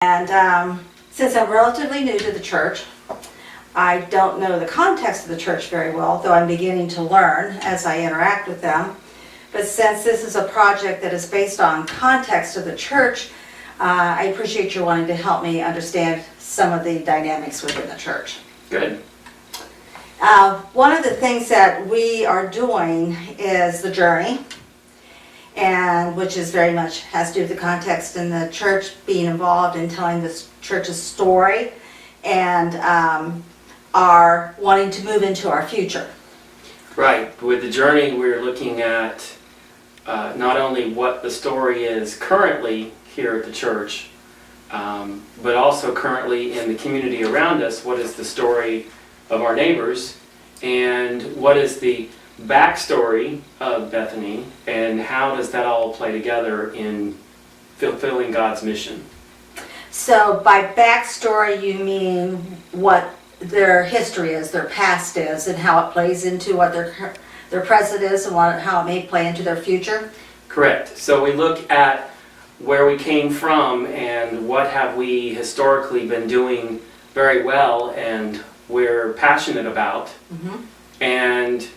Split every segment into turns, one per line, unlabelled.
And since I'm relatively new to the church, I don't know the context of the church very well, though I'm beginning to learn as I interact with them. But since this is a project that is based on context of the church, I appreciate your wanting to help me understand some of the dynamics within the church.
Good.
One of the things that we are doing is the journey, and which is very much has to do with the context in the church, being involved in telling this church's story, and are wanting to move into our future.
Right. With the journey, we're looking at not only what the story is currently here at the church, but also currently in the community around us. What is the story of our neighbors, and what is the backstory of Bethany, and how does that all play together in fulfilling God's mission?
So by backstory, you mean what their history is, their past is, and how it plays into what their present is, and how it may play into their future?
Correct. So we look at where we came from and what have we historically been doing very well and we're passionate about, and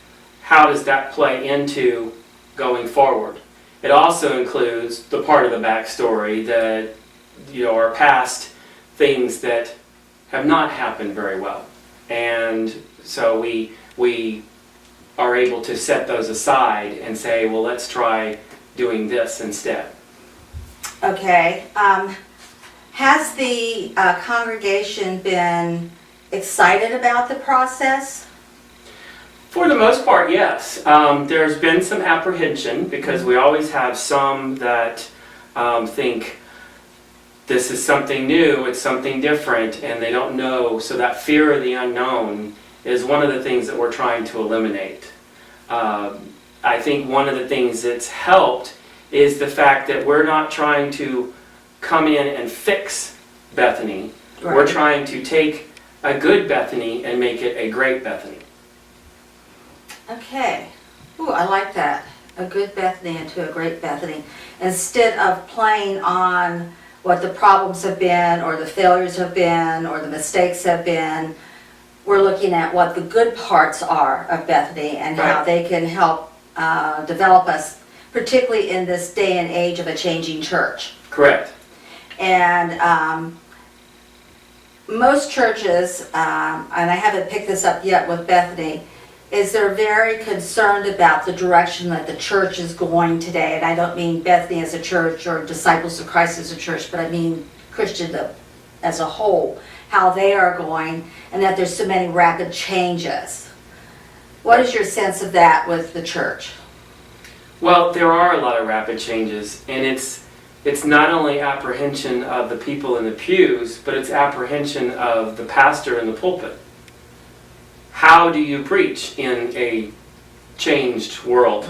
how does that play into going forward. It also includes the part of the backstory that, our past things that have not happened very well. And so we are able to set those aside and say, well, let's try doing this instead.
Okay. Has the congregation been excited about the process?
For the most part, yes. There's been some apprehension because we always have some that think this is something new, it's something different, and they don't know. So that fear of the unknown is one of the things that we're trying to eliminate. I think one of the things that's helped is the fact that we're not trying to come in and fix Bethany.
Right.
We're trying to take a good Bethany and make it a great Bethany.
Okay. Ooh, I like that. A good Bethany into a great Bethany. Instead of playing on what the problems have been, or the failures have been, or the mistakes have been, we're looking at what the good parts are of Bethany and how
Right.
they can help develop us, particularly in this day and age of a changing church.
Correct.
And most churches, and I haven't picked this up yet with Bethany, is they're very concerned about the direction that the church is going today. And I don't mean Bethany as a church or Disciples of Christ as a church, but I mean Christendom as a whole, how they are going, and that there's so many rapid changes. What is your sense of that with the church?
Well, there are a lot of rapid changes, and it's not only apprehension of the people in the pews, but it's apprehension of the pastor in the pulpit. How do you preach in a changed world?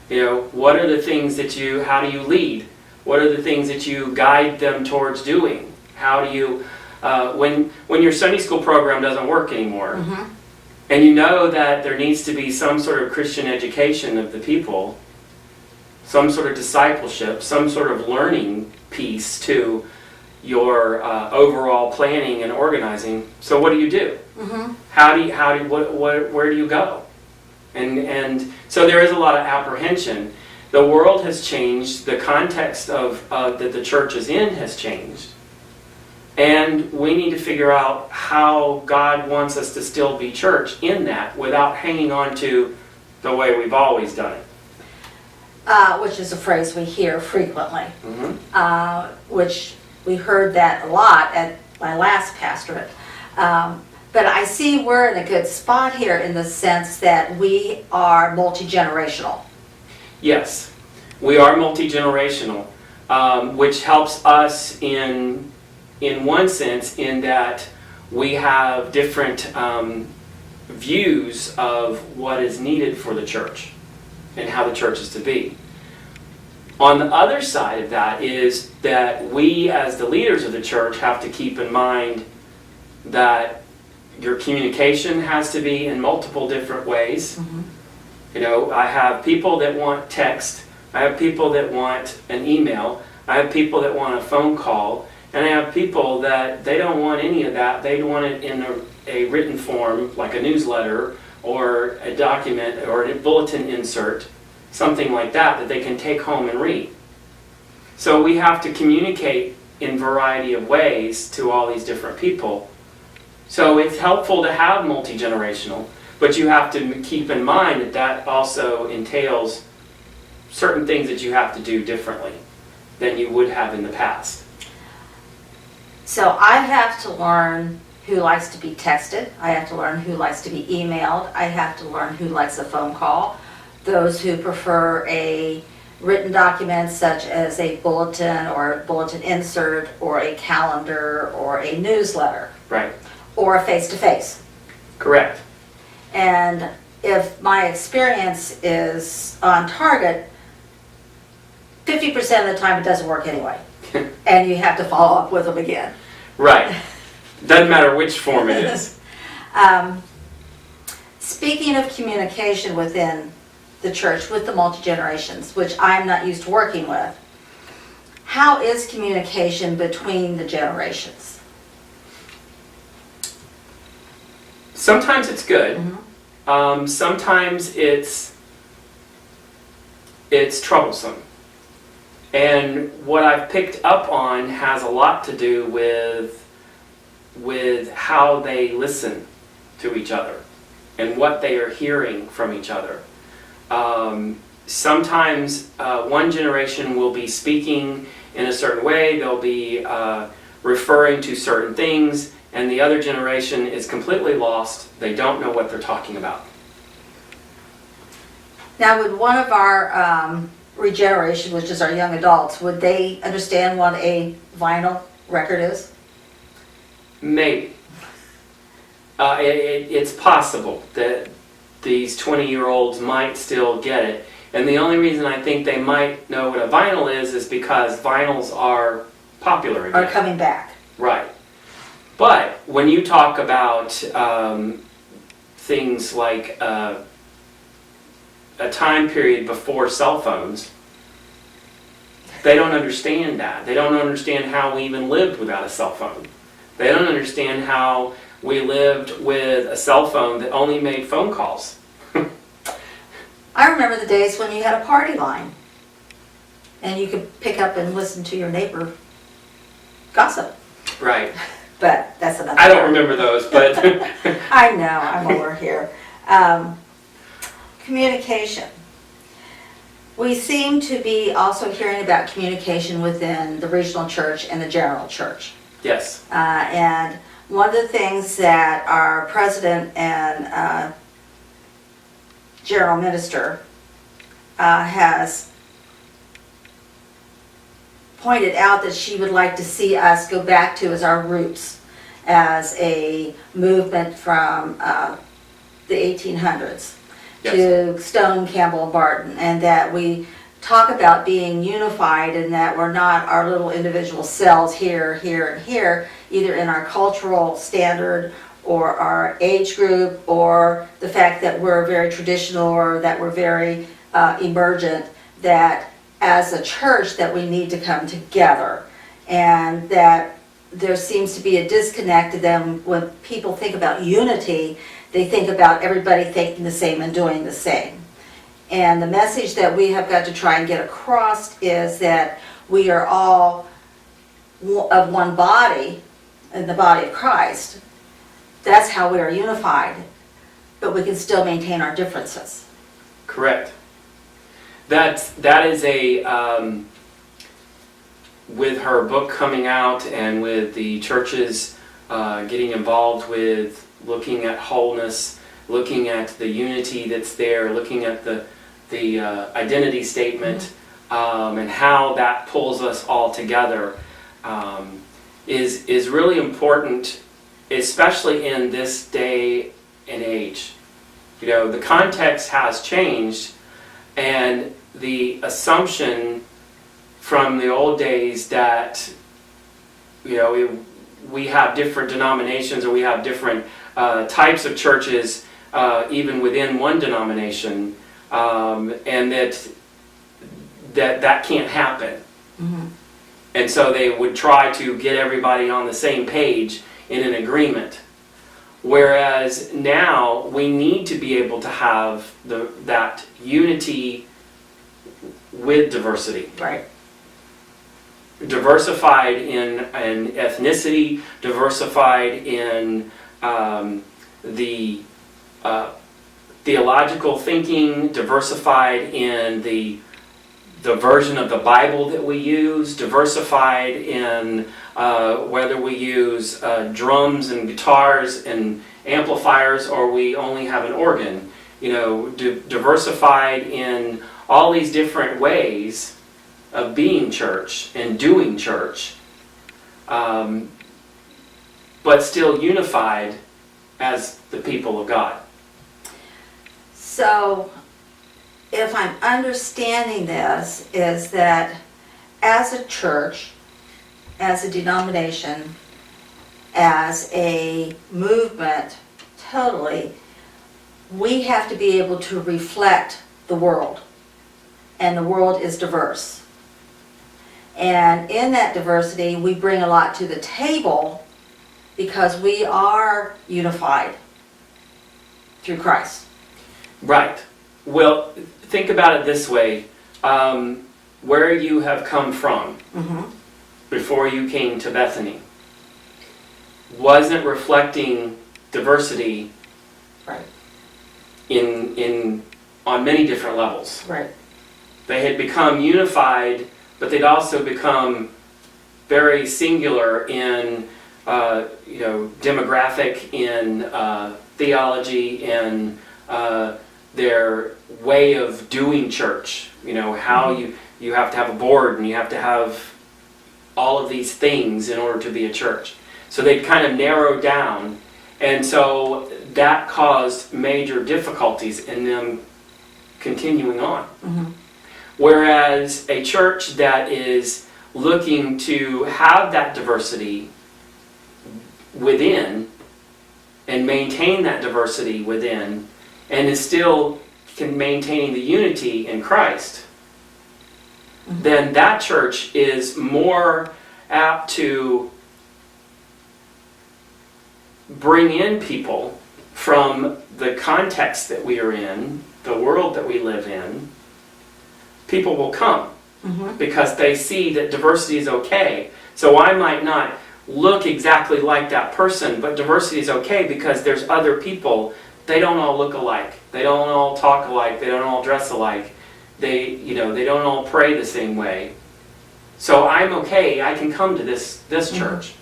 What are the things that how do you lead? What are the things that you guide them towards doing? How do you, when your Sunday school program doesn't work anymore, and you know that there needs to be some sort of Christian education of the people, some sort of discipleship, some sort of learning piece to your overall planning and organizing. So what do you do? Where do you go? And so there is a lot of apprehension. The world has changed. The context of that the church is in has changed. And we need to figure out how God wants us to still be church in that without hanging on to the way we've always done it.
Which is a phrase we hear frequently, which we heard that a lot at my last pastorate. But I see we're in a good spot here in the sense that we are multi-generational.
Yes, we are multi-generational, which helps us in one sense in that we have different views of what is needed for the church and how the church is to be. On the other side of that is that we as the leaders of the church have to keep in mind that your communication has to be in multiple different ways. I have people that want text, I have people that want an email, I have people that want a phone call, And I have people that they don't want any of that. They want it in a written form, like a newsletter or a document or a bulletin insert, something like that, that they can take home and read. So we have to communicate in a variety of ways to all these different people. So it's helpful to have multi-generational, but you have to keep in mind that that also entails certain things that you have to do differently than you would have in the past.
So I have to learn who likes to be texted. I have to learn who likes to be emailed. I have to learn who likes a phone call. Those who prefer a written document such as a bulletin or a bulletin insert or a calendar or a newsletter
Right.
or a face-to-face.
Correct.
And if my experience is on target, 50% of the time it doesn't work anyway. And you have to follow up with them again.
Right. Doesn't matter which form it is.
Speaking of communication within the church with the multi-generations, which I'm not used to working with, how is communication between the generations?
Sometimes it's good. Sometimes it's troublesome. And what I've picked up on has a lot to do with how they listen to each other and what they are hearing from each other. Sometimes one generation will be speaking in a certain way, they'll be referring to certain things, and the other generation is completely lost. They don't know what they're talking about.
Now, would one of our regeneration, which is our young adults, would they understand what a vinyl record is?
Maybe. It's possible that these 20-year-olds might still get it. And the only reason I think they might know what a vinyl is because vinyls are popular again.
Are coming back.
Right. But when you talk about things like a time period before cell phones, they don't understand that. They don't understand how we even lived without a cell phone. They don't understand how we lived with a cell phone that only made phone calls.
I remember the days when you had a party line and you could pick up and listen to your neighbor gossip.
Right.
But that's another
I don't remember those, but
I know, I'm over here. Communication. We seem to be also hearing about communication within the regional church and the general church.
yes.
And one of the things that our president and general minister has pointed out that she would like to see us go back to as our roots as a movement from the 1800s to Stone, Campbell, and Barton, and that we talk about being unified and that we're not our little individual cells here, here, and here, either in our cultural standard or our age group or the fact that we're very traditional or that we're very emergent, that as a church that we need to come together, and that there seems to be a disconnect to them. When people think about unity, they think about everybody thinking the same and doing the same. And the message that we have got to try and get across is that we are all of one body, in the body of Christ. That's how we are unified, but we can still maintain our differences.
Correct. That is a, with her book coming out and with the churches getting involved with looking at wholeness, looking at the unity that's there, looking at the identity statement, and how that pulls us all together is really important, especially in this day and age. You know, the context has changed, and the assumption from the old days that, you know, we have different denominations or we have different types of churches even within one denomination, and that can't happen. And so they would try to get everybody on the same page in an agreement. Whereas now we need to be able to have that unity with diversity.
Right.
Diversified in ethnicity, diversified in the theological thinking, diversified in the version of the Bible that we use, diversified in whether we use drums and guitars and amplifiers or we only have an organ. Diversified in all these different ways of being church and doing church, but still unified as the people of God.
So, if I'm understanding this, is that as a church, as a denomination, as a movement, totally, we have to be able to reflect the world. And the world is diverse. And in that diversity, we bring a lot to the table because we are unified through Christ.
Right. Well, think about it this way. Where you have come from before you came to Bethany wasn't reflecting diversity
Right.
on many different levels.
Right.
They had become unified, but they'd also become very singular in demographic, in theology, in their way of doing church. How you have to have a board and you have to have all of these things in order to be a church. So they'd kind of narrowed down, and so that caused major difficulties in them continuing on. Whereas a church that is looking to have that diversity within and maintain that diversity within and is still maintaining the unity in Christ, then that church is more apt to bring in people from the context that we are in, the world that we live in. People will come because they see that diversity is okay. So I might not look exactly like that person, but diversity is okay because there's other people. They don't all look alike. They don't all talk alike. They don't all dress alike. They don't all pray the same way. So I'm okay. I can come to this church.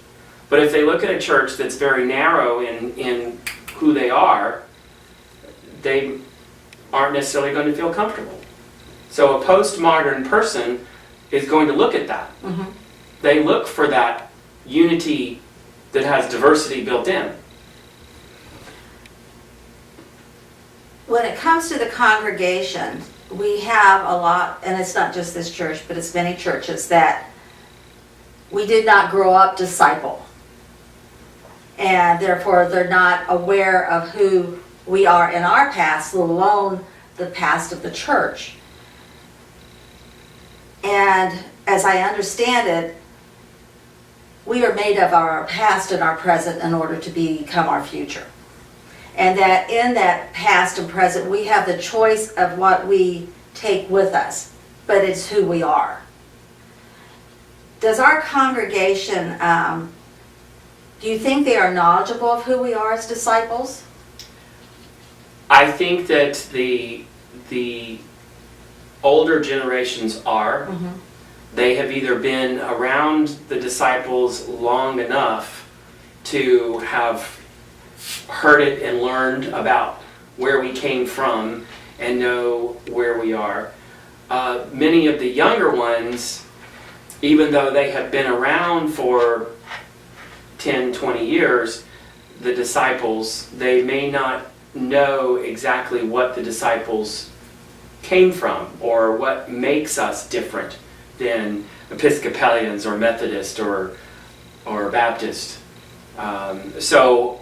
But if they look at a church that's very narrow in who they are, they aren't necessarily going to feel comfortable. So a postmodern person is going to look at that. They look for that unity that has diversity built in.
When it comes to the congregation, we have a lot, and it's not just this church, but it's many churches that we did not grow up disciple. And therefore they're not aware of who we are in our past, let alone the past of the church. And as I understand it, we are made of our past and our present in order to become our future. And that in that past and present, we have the choice of what we take with us, but it's who we are. Does our congregation, do you think they are knowledgeable of who we are as disciples?
I think that the older generations are. They have either been around the disciples long enough to have heard it and learned about where we came from and know where we are. Many of the younger ones, even though they have been around for 10, 20 years, the disciples, they may not know exactly what the disciples came from or what makes us different than Episcopalians or Methodist or Baptist. So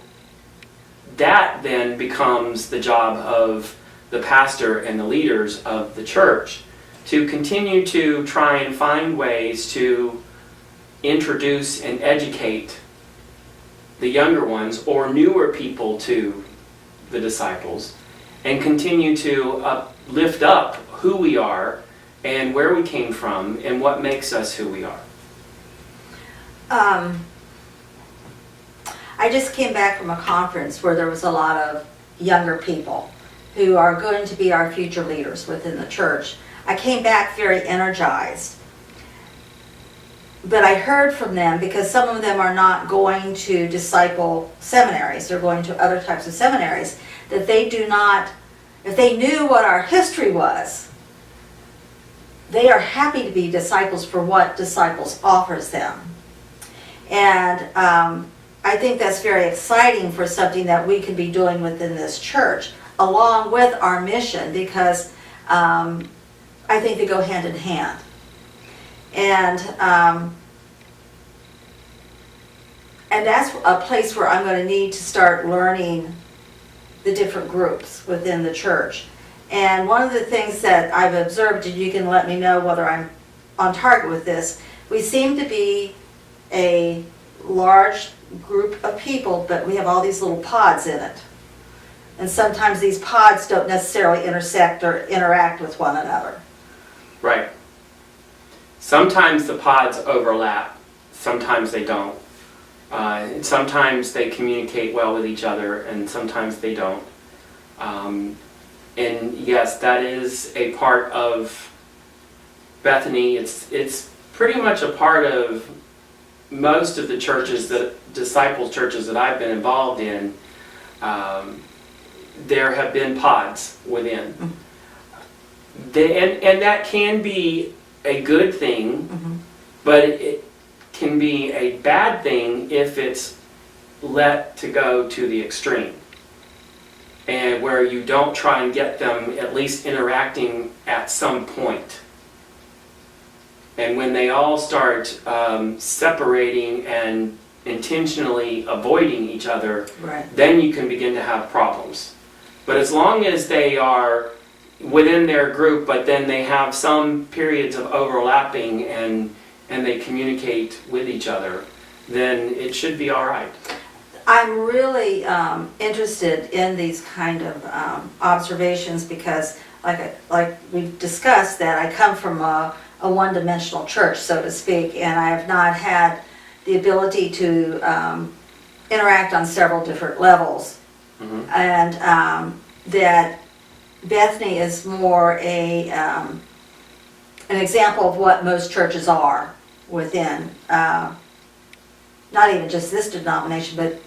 that then becomes the job of the pastor and the leaders of the church to continue to try and find ways to introduce and educate the younger ones or newer people to the disciples, and continue to lift up who we are and where we came from and what makes us who we are.
I just came back from a conference where there was a lot of younger people who are going to be our future leaders within the church. I came back very energized. But I heard from them, because some of them are not going to disciple seminaries, they're going to other types of seminaries, that they do not, if they knew what our history was, they are happy to be disciples for what Disciples offers them. And I think that's very exciting for something that we could be doing within this church, along with our mission, because I think they go hand in hand. And that's a place where I'm going to need to start learning the different groups within the church. And one of the things that I've observed, and you can let me know whether I'm on target with this, we seem to be a large group of people, but we have all these little pods in it. And sometimes these pods don't necessarily intersect or interact with one another.
Right. Sometimes the pods overlap, sometimes they don't. Sometimes they communicate well with each other, and sometimes they don't. And yes, that is a part of Bethany. It's pretty much a part of most of the churches, that disciples churches that I've been involved in. There have been pods within. And that can be a good thing, but it can be a bad thing if it's let to go to the extreme, and where you don't try and get them at least interacting at some point. And when they all start separating and intentionally avoiding each other,
Right.
then you can begin to have problems. But as long as they are within their group, but then they have some periods of overlapping and they communicate with each other, then it should be all right.
I'm really interested in these kind of observations, because like we've discussed, that I come from a one-dimensional church, so to speak, and I have not had the ability to interact on several different levels. And that Bethany is more an example of what most churches are within, not even just this denomination, but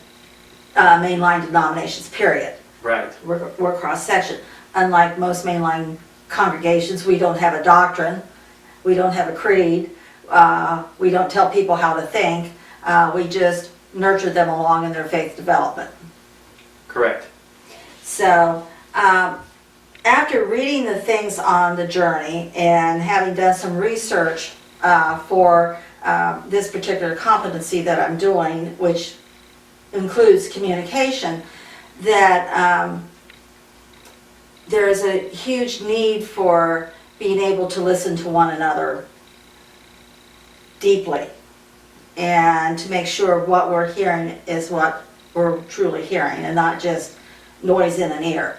mainline denominations, period.
Right.
We're cross-section. Unlike most mainline congregations, we don't have a doctrine, we don't have a creed, we don't tell people how to think, we just nurture them along in their faith development.
Correct.
So, after reading the things on the journey and having done some research for this particular competency that I'm doing, which includes communication, that there is a huge need for being able to listen to one another deeply, and to make sure what we're hearing is what we're truly hearing, and not just noise in an ear.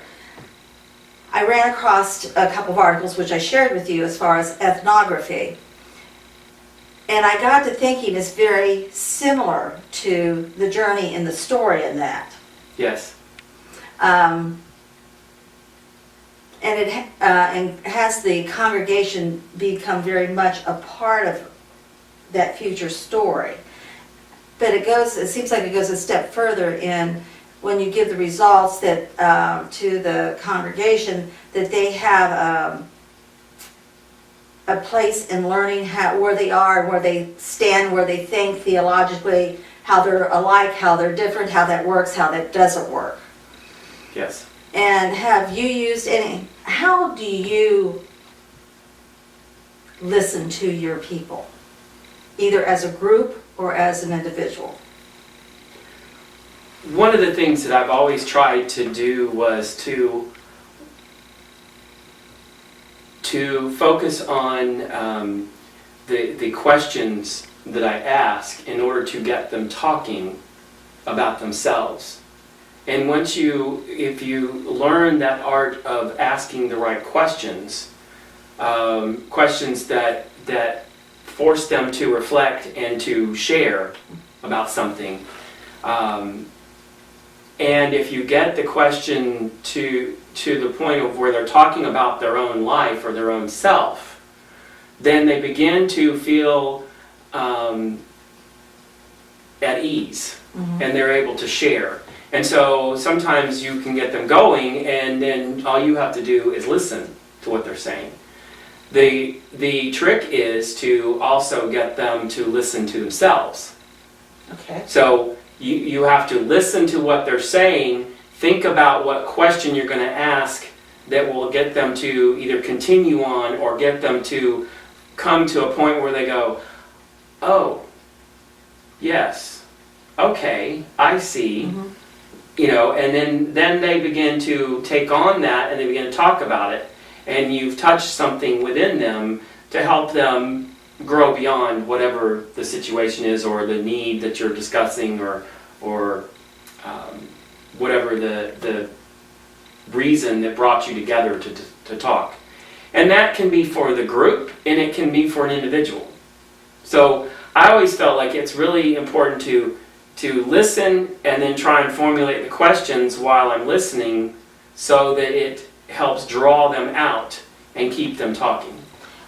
I ran across a couple of articles which I shared with you as far as ethnography, and I got to thinking it's very similar to the journey in the story in that.
Yes.
And it and has the congregation become very much a part of that future story. But it seems like it goes a step further in when you give the results that to the congregation, that they have a place in learning where they are, where they stand, where they think theologically, how they're alike, how they're different, how that works, how that doesn't work.
Yes.
And have you used how do you listen to your people, either as a group or as an individual?
One of the things that I've always tried to do was to focus on the questions that I ask in order to get them talking about themselves. And if you learn that art of asking the right questions, questions that force them to reflect and to share about something, and if you get the question to the point of where they're talking about their own life or their own self, then they begin to feel at ease, and they're able to share. And so sometimes you can get them going, and then all you have to do is listen to what they're saying. The trick is to also get them to listen to themselves.
Okay.
So you have to listen to what they're saying, think about what question you're going to ask that will get them to either continue on or get them to come to a point where they go, oh, yes, okay, I see. And then they begin to take on that and they begin to talk about it, and you've touched something within them to help them grow beyond whatever the situation is or the need that you're discussing or whatever the reason that brought you together to talk. And that can be for the group and it can be for an individual. So I always felt like it's really important to listen and then try and formulate the questions while I'm listening so that it helps draw them out and keep them talking.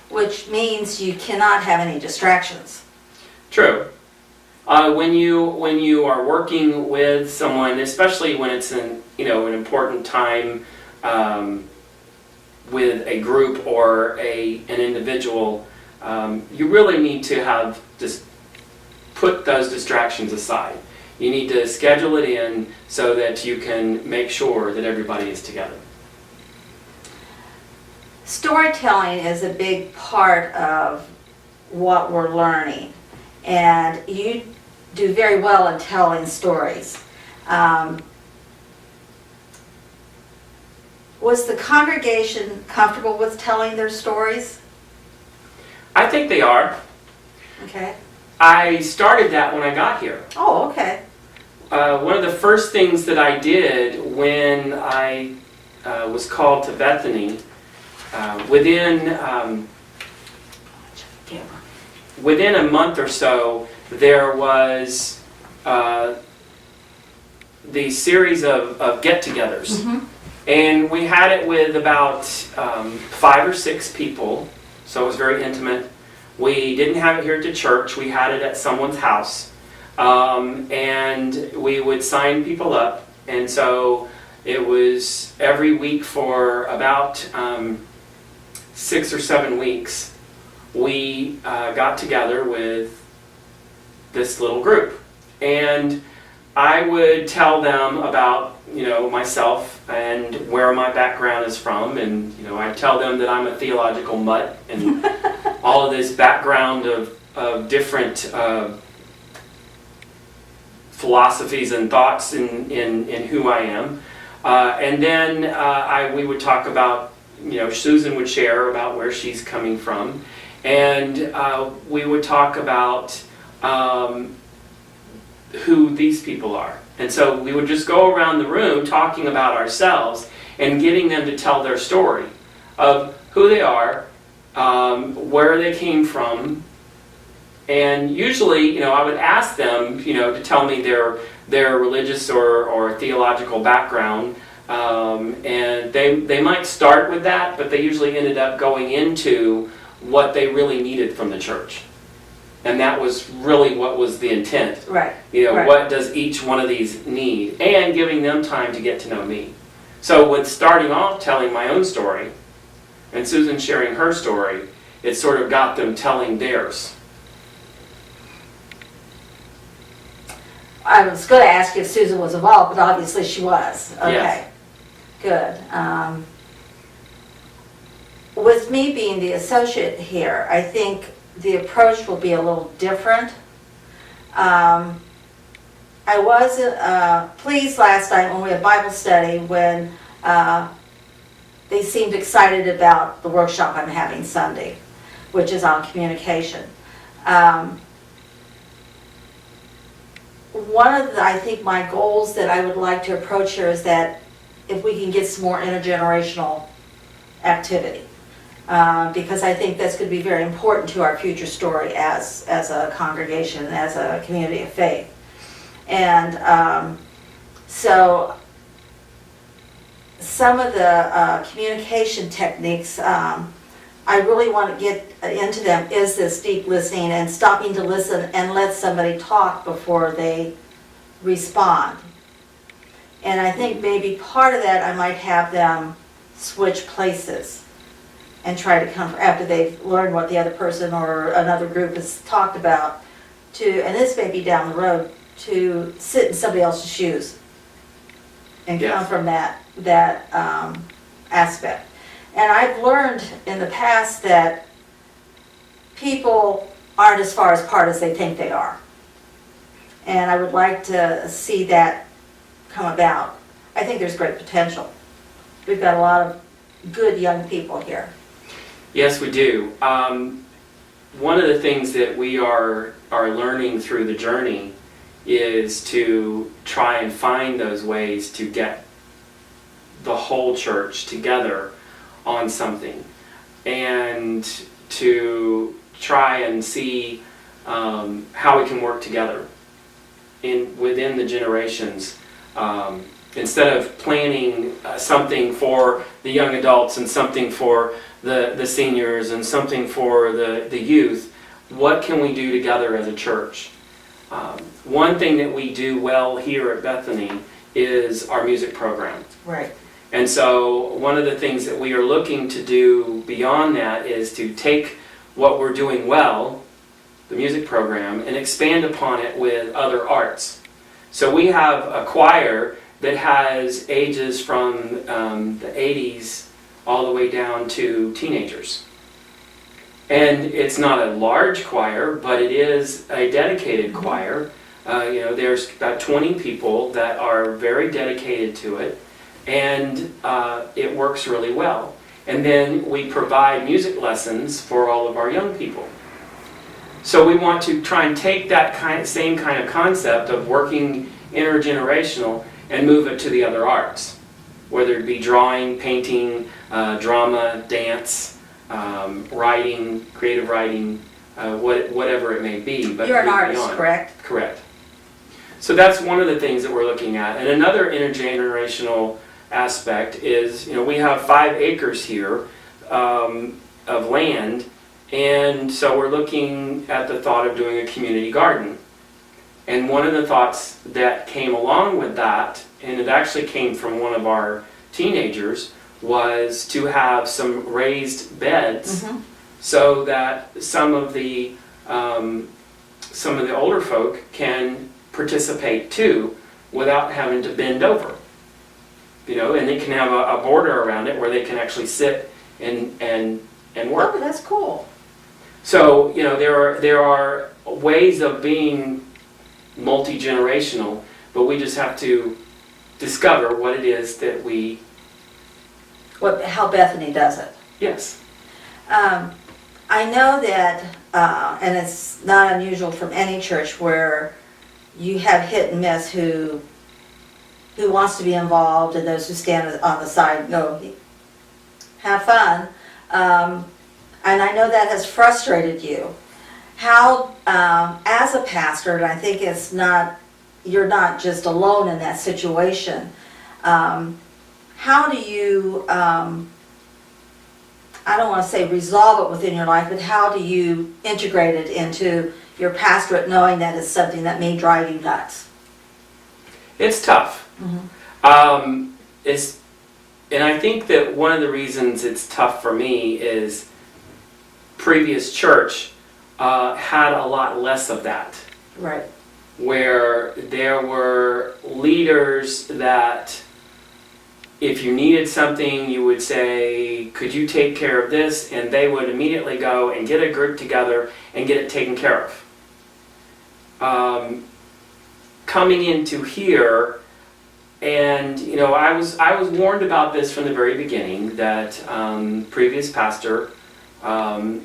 Which means you cannot have any distractions.
True. When you are working with someone, especially when it's an important time with a group or an individual, you really need to have just put those distractions aside. You need to schedule it in so that you can make sure that everybody is together.
Storytelling is a big part of what we're learning, and you do very well in telling stories. Was the congregation comfortable with telling their stories?
I think they are.
Okay.
I started that when I got here.
Oh, okay.
One of the first things that I did when I was called to Bethany, within a month or so, there was the series of get-togethers. And we had it with about 5 or 6 people, so it was very intimate. We didn't have it here at the church, we had it at someone's house. And we would sign people up, and so it was every week for about 6 or 7 weeks. We got together with this little group, and I would tell them about myself and where my background is from, and I tell them that I'm a theological mutt and all of this background of different philosophies and thoughts in who I am, and then we would talk about Susan would share about where she's coming from, and we would talk about who these people are. And so we would just go around the room talking about ourselves and getting them to tell their story of who they are, where they came from, and usually, I would ask them, to tell me their religious or theological background, and they might start with that, but they usually ended up going into what they really needed from the church. And that was really what was the intent.
Right.
Right. What does each one of these need? And giving them time to get to know me. So with starting off telling my own story, and Susan sharing her story, it sort of got them telling theirs.
I was going to ask you if Susan was involved, but obviously she was. Okay.
Yes.
Good. With me being the associate here, I think the approach will be a little different. I was pleased last night when we had Bible study when they seemed excited about the workshop I'm having Sunday, which is on communication. one of the, I think my goals that I would like to approach here is that if we can get some more intergenerational activity. Because I think that's going to be very important to our future story as a congregation, as a community of faith. And so some of the communication techniques, I really want to get into them, is this deep listening and stopping to listen and let somebody talk before they respond. And I think maybe part of that I might have them switch places and try to come, after they've learned what the other person or another group has talked about, to, and this may be down the road, to sit in somebody else's shoes and come
Yes.
from that aspect. And I've learned in the past that people aren't as far apart as they think they are. And I would like to see that come about. I think there's great potential. We've got a lot of good young people here.
Yes, we do. One of the things that we are learning through the journey is to try and find those ways to get the whole church together on something, and to try and see how we can work together within the generations. Instead of planning something for the young adults and something for the seniors and something for the youth, what can we do together as a church? One thing that we do well here at Bethany is our music program.
Right.
And so one of the things that we are looking to do beyond that is to take what we're doing well, the music program, and expand upon it with other arts. So we have a choir that has ages from the 80s all the way down to teenagers. And it's not a large choir, but it is a dedicated choir. There's about 20 people that are very dedicated to it, and it works really well. And then we provide music lessons for all of our young people. So we want to try and take that same kind of concept of working intergenerational and move it to the other arts, whether it be drawing, painting, drama, dance, writing, creative writing, whatever it may be. But
You're an artist,
beyond.
correct?
Correct. So that's one of the things that we're looking at. And another intergenerational aspect is, we have 5 acres here of land, and so we're looking at the thought of doing a community garden. And one of the thoughts that came along with that, and it actually came from one of our teenagers, was to have some raised beds so that some of the older folk can participate too without having to bend over. And they can have a border around it where they can actually sit and work.
Oh, that's cool.
So, there are ways of being multi-generational, but we just have to discover what it is that we...
How Bethany does it.
Yes.
I know that, and it's not unusual from any church, where you have hit and miss who wants to be involved and those who stand on the side and go, have fun. And I know that has frustrated you. How, as a pastor, and I think you're not just alone in that situation, how do you, I don't want to say resolve it within your life, but how do you integrate it into your pastorate, knowing that it's something that may drive you nuts?
It's tough.
Mm-hmm.
And I think that one of the reasons it's tough for me is previous church had a lot less of that.
Right.
Where there were leaders that if you needed something, you would say, could you take care of this? And they would immediately go and get a group together and get it taken care of. Coming into here, and I was warned about this from the very beginning, that previous pastor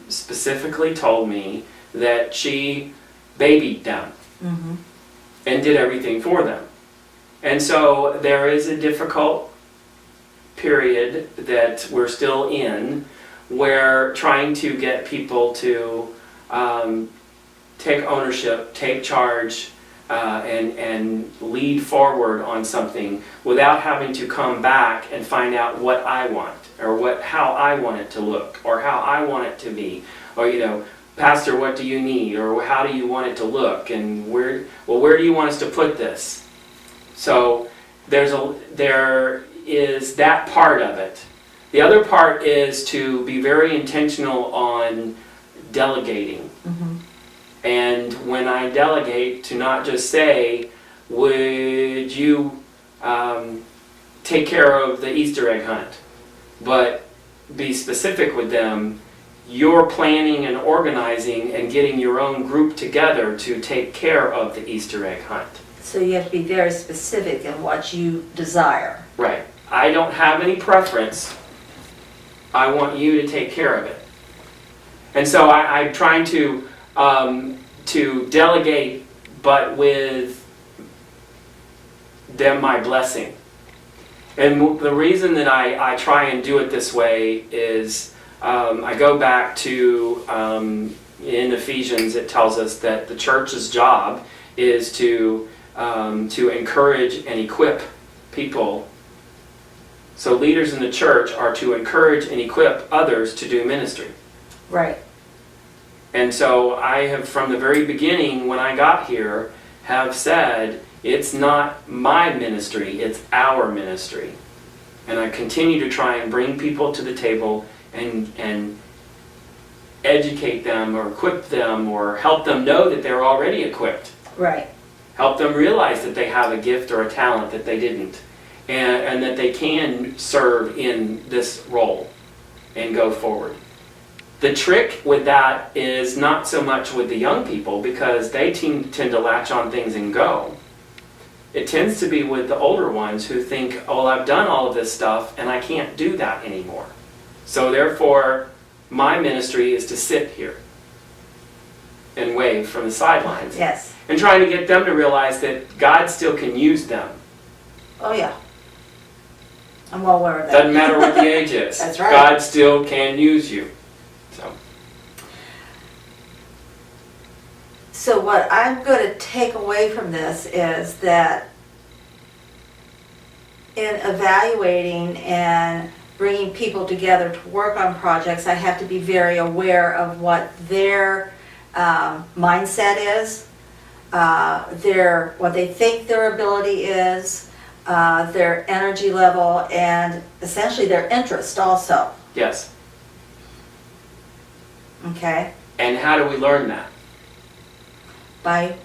specifically told me that she babied them.
Mm-hmm.
and did everything for them. And so there is a difficult period that we're still in where trying to get people to take ownership, take charge, and lead forward on something without having to come back and find out what I want, or how I want it to look, or how I want it to be, or Pastor, what do you need, or how do you want it to look, and where do you want us to put this? So there is that part of it. The other part is to be very intentional on delegating.
Mm-hmm.
And when I delegate, to not just say, would you take care of the Easter egg hunt, but be specific with them. You're planning and organizing and getting your own group together to take care of the Easter egg hunt.
So you have to be very specific in what you desire.
Right. I don't have any preference. I want you to take care of it. And so I'm trying to delegate, but with them my blessing. And the reason that I try and do it this way is I go back to in Ephesians. It tells us that the church's job is to encourage and equip people. So leaders in the church are to encourage and equip others to do ministry.
Right.
And so I have, from the very beginning when I got here, have said, it's not my ministry, it's our ministry. And I continue to try and bring people to the table and educate them or equip them or help them know that they're already equipped.
Right.
Help them realize that they have a gift or a talent that they didn't. And that they can serve in this role and go forward. The trick with that is not so much with the young people, because they tend to latch on things and go. It tends to be with the older ones who think, oh, I've done all of this stuff and I can't do that anymore. So therefore, my ministry is to sit here and wave from the sidelines.
Yes.
And trying to get them to realize that God still can use them.
Oh yeah. I'm well aware of that.
Doesn't matter what the age is.
That's right.
God still can use you.
So what I'm going to take away from this is that in evaluating and bringing people together to work on projects, I have to be very aware of what their mindset is, what they think their ability is, their energy level, and essentially their interest also.
Yes.
Okay?
And how do we learn that?
By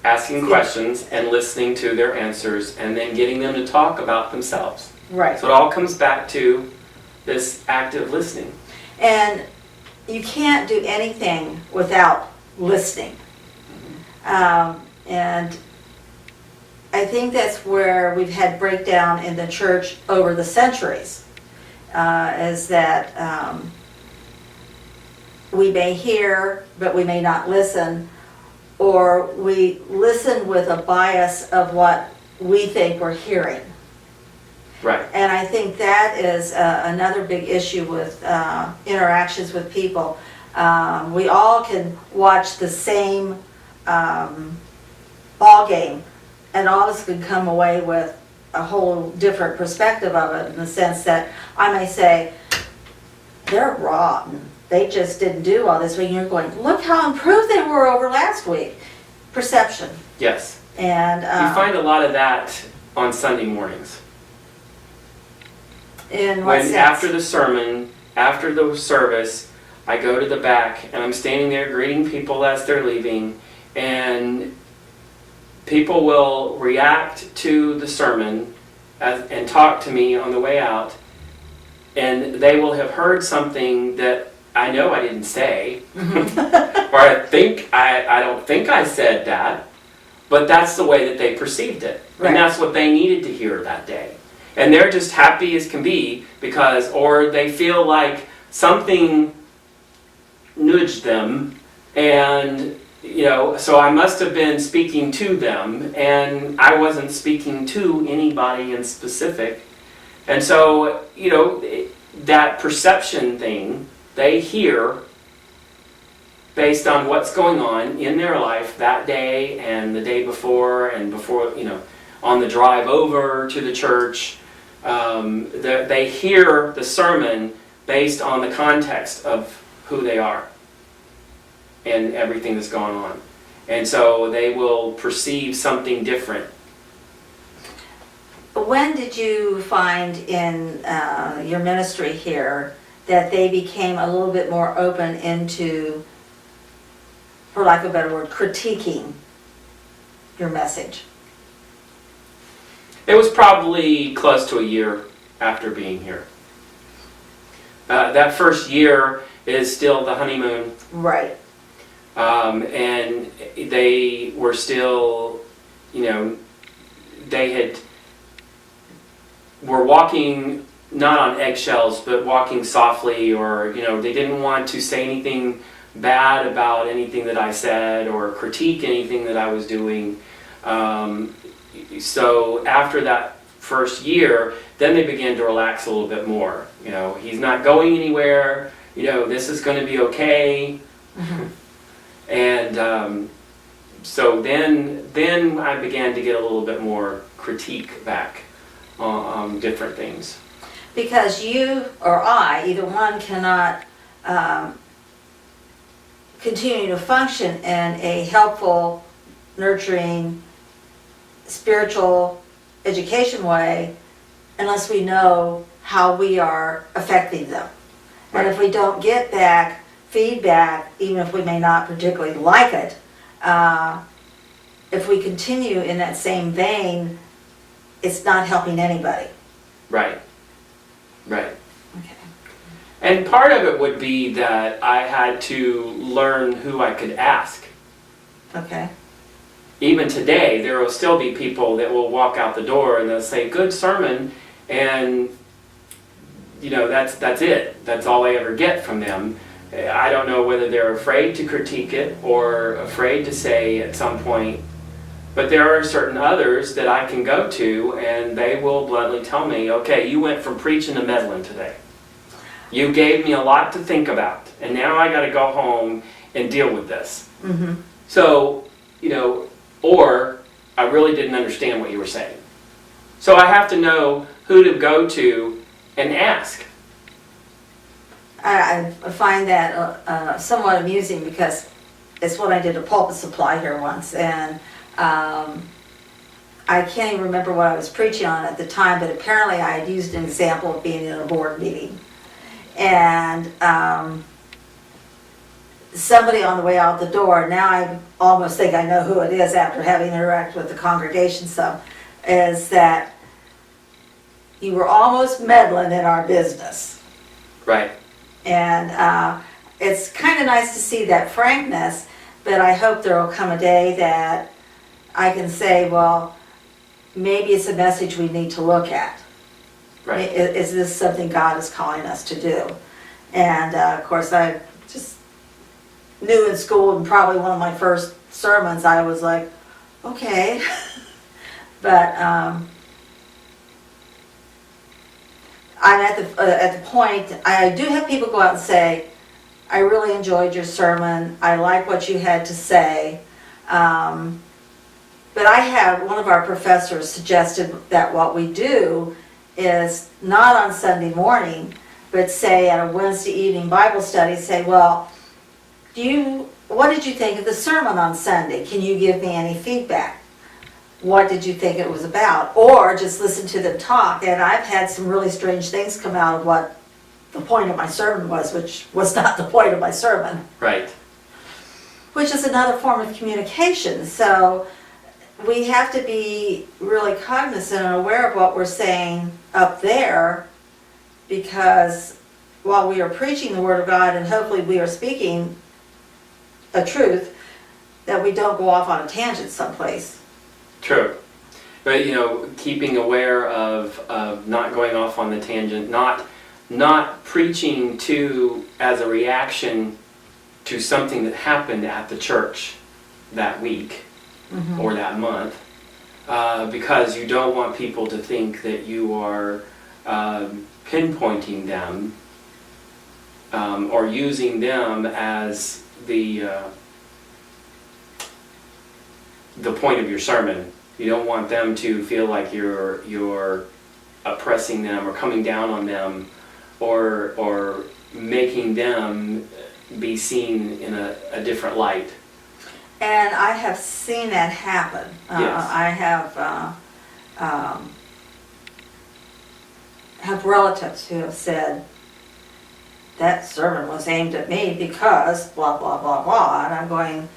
asking questions and listening to their answers, and then getting them to talk about themselves.
right.
So it all comes back to this active listening.
And you can't do anything without listening. And I think that's where we've had breakdown in the church over the centuries, is that we may hear, but we may not listen, or we listen with a bias of what we think we're hearing.
Right.
And I think that is another big issue with interactions with people. We all can watch the same ball game, and all of us can come away with a whole different perspective of it, in the sense that I may say, they're rotten. They just didn't do all this week. And you're going, look how improved they were over last week. Perception.
Yes.
And
You find a lot of that on Sunday mornings.
in what
When
sense?
after the sermon, after the service, I go to the back and I'm standing there greeting people as they're leaving, and people will react to the sermon and talk to me on the way out, and they will have heard something that I know I didn't say, or I don't think I said that, but that's the way that they perceived it,
Right.
and that's what they needed to hear that day. And they're just happy as can be because, or they feel like something nudged them, and so I must have been speaking to them, and I wasn't speaking to anybody in specific. And so, that perception thing, they hear based on what's going on in their life that day and the day before and before, on the drive over to the church. They hear the sermon based on the context of who they are and everything that's going on. And so they will perceive something different.
When did you find in your ministry here that they became a little bit more open into, for lack of a better word, critiquing your message?
It was probably close to a year after being here. That first year is still the honeymoon.
Right.
And they were still, were walking not on eggshells, but walking softly, or, they didn't want to say anything bad about anything that I said or critique anything that I was doing. So after that first year, then they began to relax a little bit more. He's not going anywhere, this is going to be okay.
Mm-hmm.
And so then I began to get a little bit more critique back on different things.
Because you or I, either one, cannot continue to function in a helpful, nurturing, spiritual education way unless we know how we are affecting them.
Right.
And if we don't get back feedback, even if we may not particularly like it, if we continue in that same vein, it's not helping anybody.
Right. Right.
Okay.
And part of it would be that I had to learn who I could ask.
Okay.
Even today, there will still be people that will walk out the door and they'll say, good sermon, and that's it. That's all I ever get from them. I don't know whether they're afraid to critique it or afraid to say at some point, but there are certain others that I can go to and they will bluntly tell me, okay, you went from preaching to meddling today. You gave me a lot to think about, and now I got to go home and deal with this.
Mm-hmm.
So, or I really didn't understand what you were saying. So I have to know who to go to and ask.
I find that somewhat amusing because it's what I did at Pulpit Supply here once, and I can't even remember what I was preaching on at the time, but apparently I had used an example of being in a board meeting. And somebody on the way out the door, now I almost think I know who it is after having interacted with the congregation some, is that you were almost meddling in our business.
Right.
And it's kind of nice to see that frankness, but I hope there will come a day that I can say, well, maybe it's a message we need to look at.
Right.
Is this something God is calling us to do? And of course, I just knew in school, and probably one of my first sermons, I was like, okay. But I'm at the point, I do have people go out and say, I really enjoyed your sermon, I like what you had to say. But I have, one of our professors suggested that what we do is not on Sunday morning, but say at a Wednesday evening Bible study, say, well, what did you think of the sermon on Sunday? Can you give me any feedback? What did you think it was about? Or just listen to them talk. And I've had some really strange things come out of what the point of my sermon was, which was not the point of my sermon.
Right.
Which is another form of communication. So we have to be really cognizant and aware of what we're saying up there, because while we are preaching the Word of God and hopefully we are speaking a truth, that we don't go off on a tangent someplace.
True. But, keeping aware of not going off on the tangent, not preaching as a reaction to something that happened at the church. that week
Mhm.
or that month, because you don't want people to think that you are pinpointing them or using them as the point of your sermon. You don't want them to feel like you're oppressing them or coming down on them or making them be seen in a different light.
And I have seen that happen.
Yes.
I have relatives who have said, that sermon was aimed at me because blah, blah, blah, blah. And I'm going,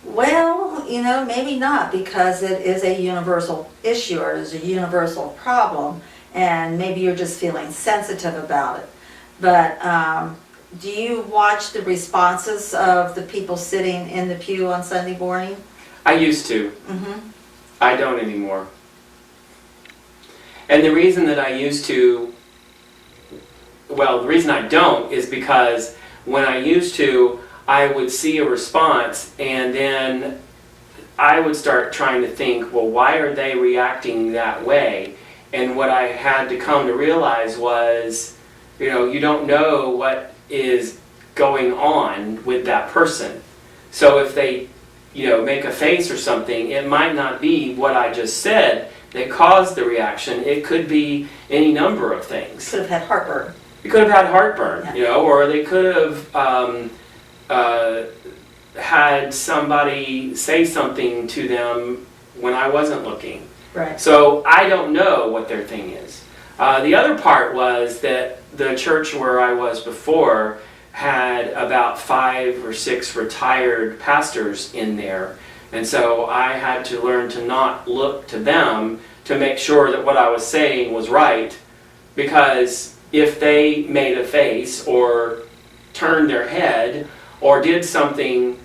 well, maybe not, because it is a universal issue or it is a universal problem, and maybe you're just feeling sensitive about it. But do you watch the responses of the people sitting in the pew on Sunday morning?
I used to.
Mm-hmm.
I don't anymore. And the reason that I used to, well, the reason I don't is because when I used to, I would see a response and then I would start trying to think, well, why are they reacting that way? And what I had to come to realize was, you don't know what is going on with that person. So if they, make a face or something, it might not be what I just said that caused the reaction. It could be any number of things.
Could have had heartburn.
You could have had heartburn,
Yeah.
Or they could have had somebody say something to them when I wasn't looking.
Right.
So I don't know what their thing is. The other part was that the church where I was before had about 5 or 6 retired pastors in there. And so I had to learn to not look to them to make sure that what I was saying was right, because if they made a face or turned their head or did something,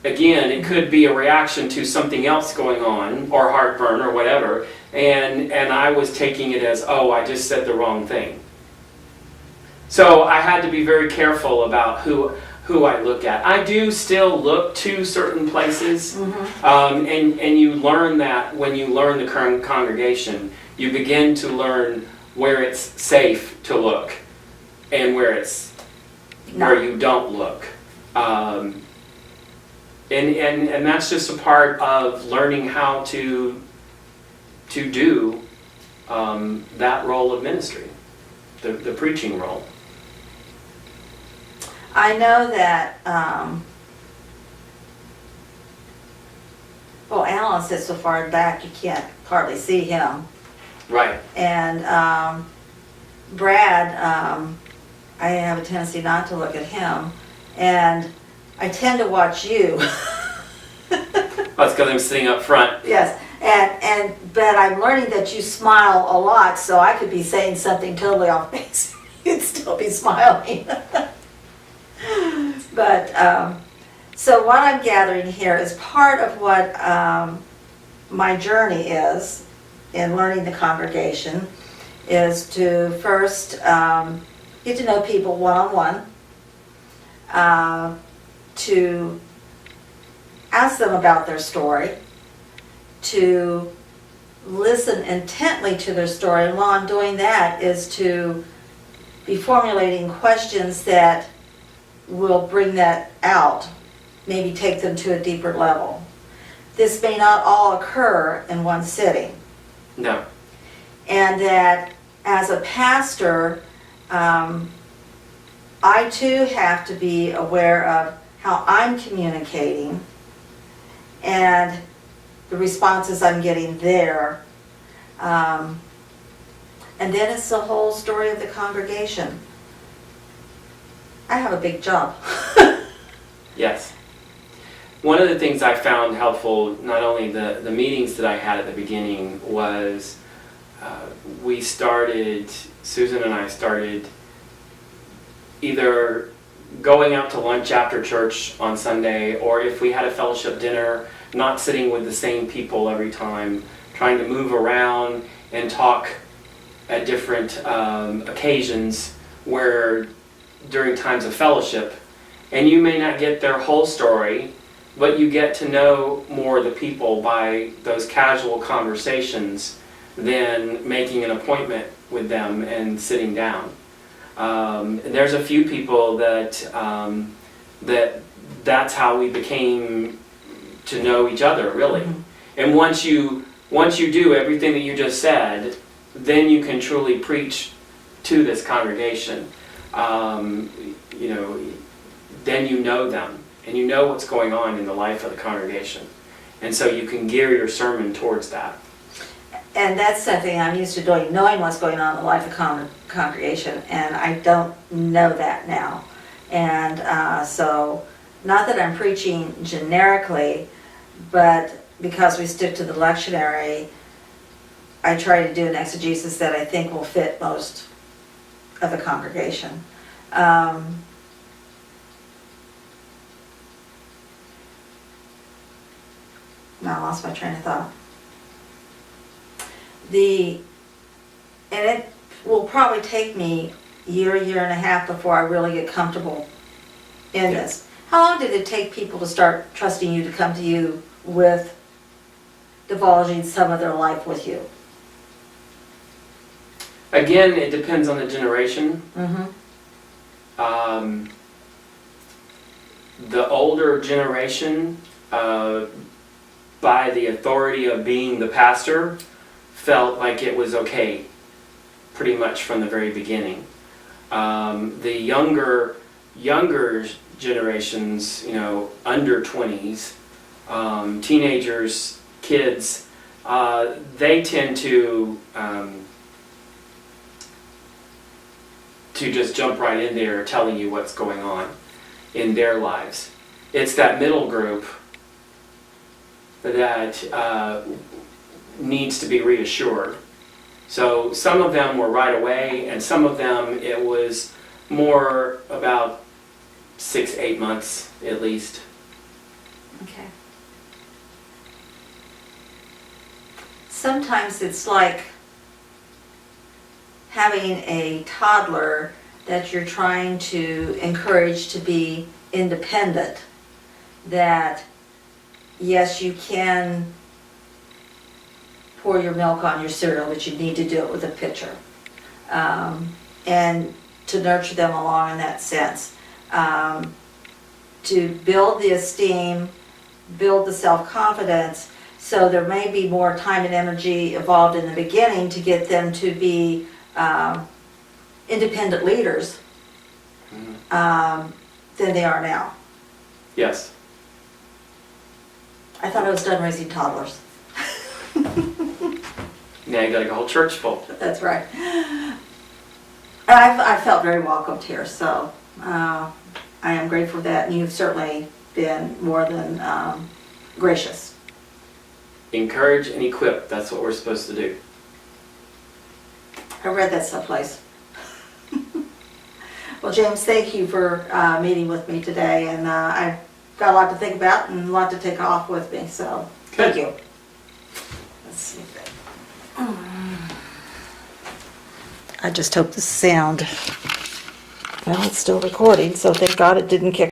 again, it could be a reaction to something else going on or heartburn or whatever, and I was taking it as, oh, I just said the wrong thing. So I had to be very careful about who I look at. I do still look to certain places, and you learn that when you learn the congregation. You begin to learn where it's safe to look and where you don't look. And that's just a part of learning how to do that role of ministry, the preaching role.
I know that, Alan sits so far back you can't hardly see him.
Right.
And Brad, I have a tendency not to look at him. And I tend to watch you.
That's because I'm sitting up front.
Yes, but I'm learning that you smile a lot, so I could be saying something totally off base. You'd still be smiling. But, so what I'm gathering here is part of what my journey is in learning the congregation is to first get to know people one-on-one, to ask them about their story, to listen intently to their story, and while I'm doing that is to be formulating questions that will bring that out, maybe take them to a deeper level. This may not all occur in one sitting.
No.
And that as a pastor, I too have to be aware of how I'm communicating and the responses I'm getting there. And then it's the whole story of the congregation. I have a big job.
Yes. One of the things I found helpful, not only the meetings that I had at the beginning, was Susan and I started either going out to lunch after church on Sunday, or if we had a fellowship dinner, not sitting with the same people every time, trying to move around and talk at different occasions where during times of fellowship. And you may not get their whole story, but you get to know more of the people by those casual conversations than making an appointment with them and sitting down. There's a few people that's how we became to know each other, really. And once you do everything that you just said, then you can truly preach to this congregation. Then you know them, and you know what's going on in the life of the congregation. And so you can gear your sermon towards that.
And that's something I'm used to doing, knowing what's going on in the life of congregation, and I don't know that now. And so, not that I'm preaching generically, but because we stick to the lectionary, I try to do an exegesis that I think will fit most of the congregation. Now I lost my train of thought. And it will probably take me a year and a half before I really get comfortable in this. How long did it take people to start trusting you to come to you with divulging some of their life with you?
Again, it depends on the generation. The older generation, by the authority of being the pastor, felt like it was okay pretty much from the very beginning. The younger generations, under 20s, teenagers, kids, they tend to just jump right in there telling you what's going on in their lives. It's that middle group that needs to be reassured. So some of them were right away, and some of them it was more about 6-8 months at least.
Okay. Sometimes it's like having a toddler that you're trying to encourage to be independent. That, yes, you can pour your milk on your cereal, but you need to do it with a pitcher. And to nurture them along in that sense. To build the esteem, build the self-confidence, so there may be more time and energy involved in the beginning to get them to be independent leaders than they are now.
Yes.
I thought I was done raising toddlers.
Now you got a whole church full.
That's right. I felt very welcomed here, so I am grateful for that, and you've certainly been more than gracious.
Encourage and equip, that's what we're supposed to do.
I read that someplace. Well, James, thank you for meeting with me today, and I've got a lot to think about and a lot to take off with me, so thank you. Let's see if I just hope the sound, well, it's still recording, so thank God it didn't kick